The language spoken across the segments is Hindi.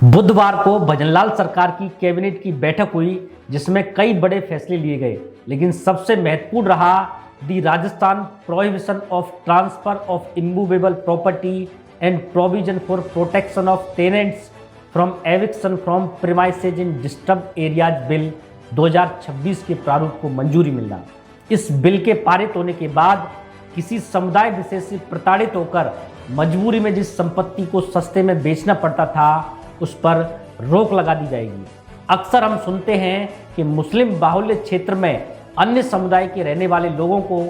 बुधवार को भजनलाल सरकार की कैबिनेट की बैठक हुई जिसमें कई बड़े फैसले लिए गए, लेकिन सबसे महत्वपूर्ण रहा the Rajasthan prohibition of transfer of immovable property and provision for protection of tenants from eviction from premises in disturbed areas bill 2026 के प्रारूप को मंजूरी मिलना। इस बिल के पारित होने के बाद किसी समुदाय विशेष से प्रताड़ित होकर मजबूरी में जिस संपत्ति को सस्ते में बेचना पड़ता था उस पर रोक लगा दी जाएगी। अक्सर हम सुनते हैं कि मुस्लिम बाहुल्य क्षेत्र में अन्य समुदाय के रहने वाले लोगों को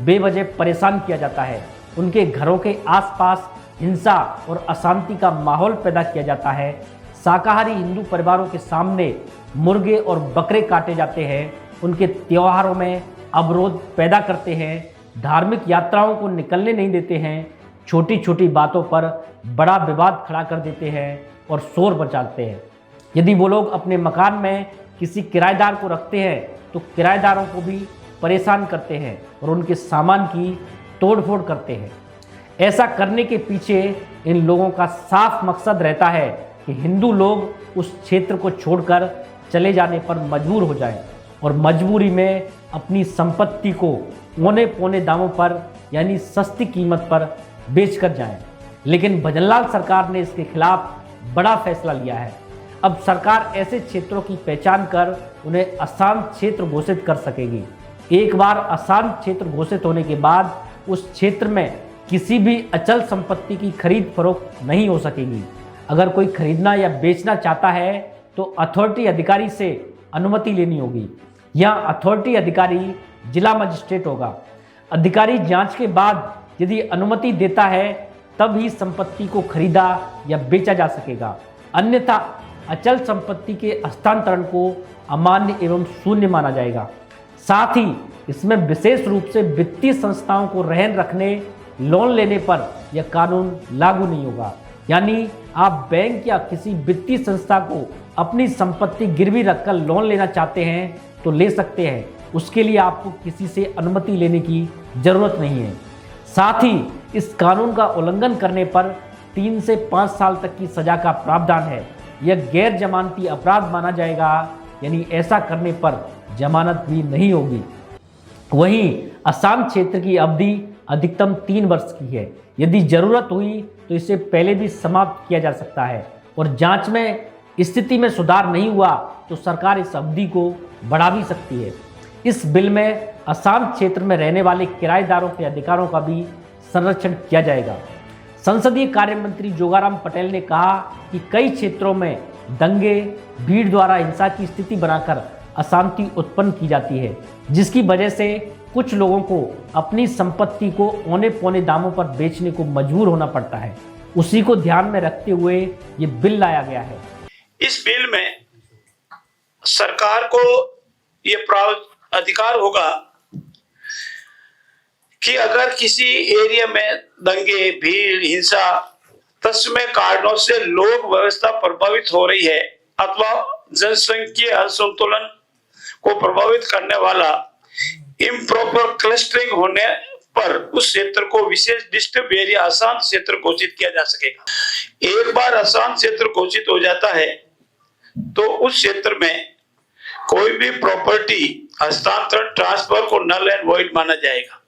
बेवजह परेशान किया जाता है, उनके घरों के आसपास हिंसा और अशांति का माहौल पैदा किया जाता है। शाकाहारी हिंदू परिवारों के सामने मुर्गे और बकरे काटे जाते हैं, उनके त्योहारों में अवरोध पैदा करते हैं, धार्मिक यात्राओं को निकलने नहीं देते हैं, छोटी छोटी बातों पर बड़ा विवाद खड़ा कर देते हैं और शोर मचाते हैं। यदि वो लोग अपने मकान में किसी किराएदार को रखते हैं तो किराएदारों को भी परेशान करते हैं और उनके सामान की तोड़फोड़ करते हैं। ऐसा करने के पीछे इन लोगों का साफ मकसद रहता है कि हिंदू लोग उस क्षेत्र को छोड़कर चले जाने पर मजबूर हो जाएं और मजबूरी में अपनी संपत्ति को औने पौने दामों पर यानी सस्ती कीमत पर बेचकर जाएं। लेकिन भजनलाल सरकार ने इसके खिलाफ बड़ा फैसला लिया है। अब सरकार ऐसे क्षेत्रों की पहचान कर उन्हें अशांत क्षेत्र घोषित कर सकेगी। एक बार अशांत क्षेत्र घोषित होने के बाद उस क्षेत्र में किसी भी अचल संपत्ति की खरीद फरोख्त नहीं हो सकेगी। अगर कोई खरीदना या बेचना चाहता है तो अथॉरिटी अधिकारी से अनुमति लेनी होगी। यहाँ अथॉरिटी अधिकारी जिला मजिस्ट्रेट होगा। अधिकारी जांच के बाद यदि अनुमति देता है तब ही संपत्ति को खरीदा या बेचा जा सकेगा, अन्यथा अचल संपत्ति के हस्तांतरण को अमान्य एवं शून्य माना जाएगा। साथ ही इसमें विशेष रूप से वित्तीय संस्थाओं को रहन रखने, लोन लेने पर यह कानून लागू नहीं होगा। यानी आप बैंक या किसी वित्तीय संस्था को अपनी संपत्ति गिरवी रखकर लोन लेना चाहते हैं तो ले सकते हैं, उसके लिए आपको किसी से अनुमति लेने की जरूरत नहीं है। साथ ही इस कानून का उल्लंघन करने पर 3 से 5 साल तक की सजा का प्रावधान है। यह गैर जमानती अपराध माना जाएगा, यानी ऐसा करने पर जमानत भी नहीं होगी। वहीं अशांत क्षेत्र की अवधि अधिकतम 3 वर्ष की है। यदि जरूरत हुई तो इसे पहले भी समाप्त किया जा सकता है और जांच में स्थिति में सुधार नहीं हुआ तो सरकार इस अवधि को बढ़ा भी सकती है। इस बिल में अशांत क्षेत्र में रहने वाले किराएदारों के अधिकारों का भी संरक्षण किया जाएगा। संसदीय कार्य मंत्री जोगाराम पटेल ने कहा कि कई क्षेत्रों में दंगे, भीड़ द्वारा हिंसा की स्थिति बनाकर अशांति उत्पन्न की जाती है, जिसकी वजह से कुछ लोगों को अपनी संपत्ति को औने पौने दामों पर बेचने को मजबूर होना पड़ता है। उसी को ध्यान में रखते हुए ये बिल लाया गया है। इस बिल में सरकार को ये अधिकार होगा कि अगर किसी एरिया में दंगे, भीड़, हिंसा, तत्समय कारणों से लोक व्यवस्था प्रभावित हो रही है अथवा जनसंख्यीय असंतुलन को प्रभावित करने वाला इम्प्रॉपर क्लस्टरिंग होने पर उस क्षेत्र को विशेष डिस्टर्ब एरिया अशांत क्षेत्र घोषित किया जा सकेगा। एक बार अशांत क्षेत्र घोषित हो जाता है तो उस क्षेत्र में कोई भी प्रॉपर्टी हस्तांतरण, ट्रांसफर को नल एंड वॉइड माना जाएगा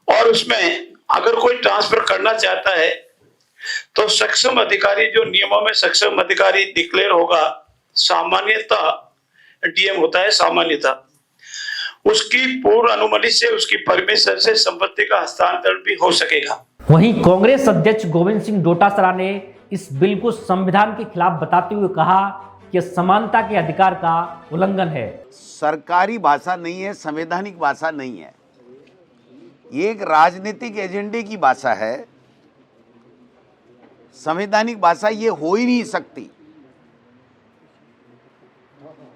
और उसमें अगर कोई ट्रांसफर करना चाहता है तो सक्षम अधिकारी, जो नियमों में सक्षम अधिकारी डिक्लेयर होगा, सामान्यतः डीएम होता है, सामान्यतः उसकी पूर्ण अनुमति से, उसकी परमिशन से संपत्ति का हस्तांतरण भी हो सकेगा। वहीं कांग्रेस अध्यक्ष गोविंद सिंह डोटासरा ने इस बिल को संविधान के खिलाफ बताते हुए कहा कि समानता के अधिकार का उल्लंघन है। सरकारी भाषा नहीं है, संवैधानिक भाषा नहीं है, ये एक राजनीतिक एजेंडे की भाषा है। संवैधानिक भाषा ये हो ही नहीं सकती।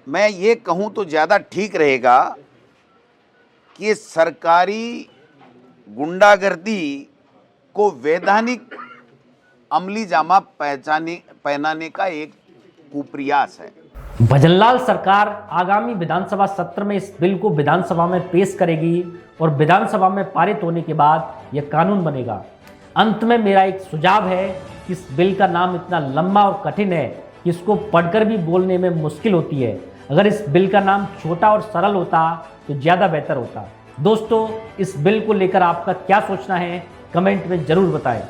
मैं ये कहूं तो ज़्यादा ठीक रहेगा कि सरकारी गुंडागर्दी को वैधानिक अमली जामा पहनाने का एक कुप्रयास है। भजनलाल सरकार आगामी विधानसभा सत्र में इस बिल को विधानसभा में पेश करेगी और विधानसभा में पारित होने के बाद यह कानून बनेगा। अंत में मेरा एक सुझाव है कि इस बिल का नाम इतना लंबा और कठिन है कि इसको पढ़कर भी बोलने में मुश्किल होती है। अगर इस बिल का नाम छोटा और सरल होता तो ज़्यादा बेहतर होता। दोस्तों, इस बिल को लेकर आपका क्या सोचना है, कमेंट में ज़रूर बताएं।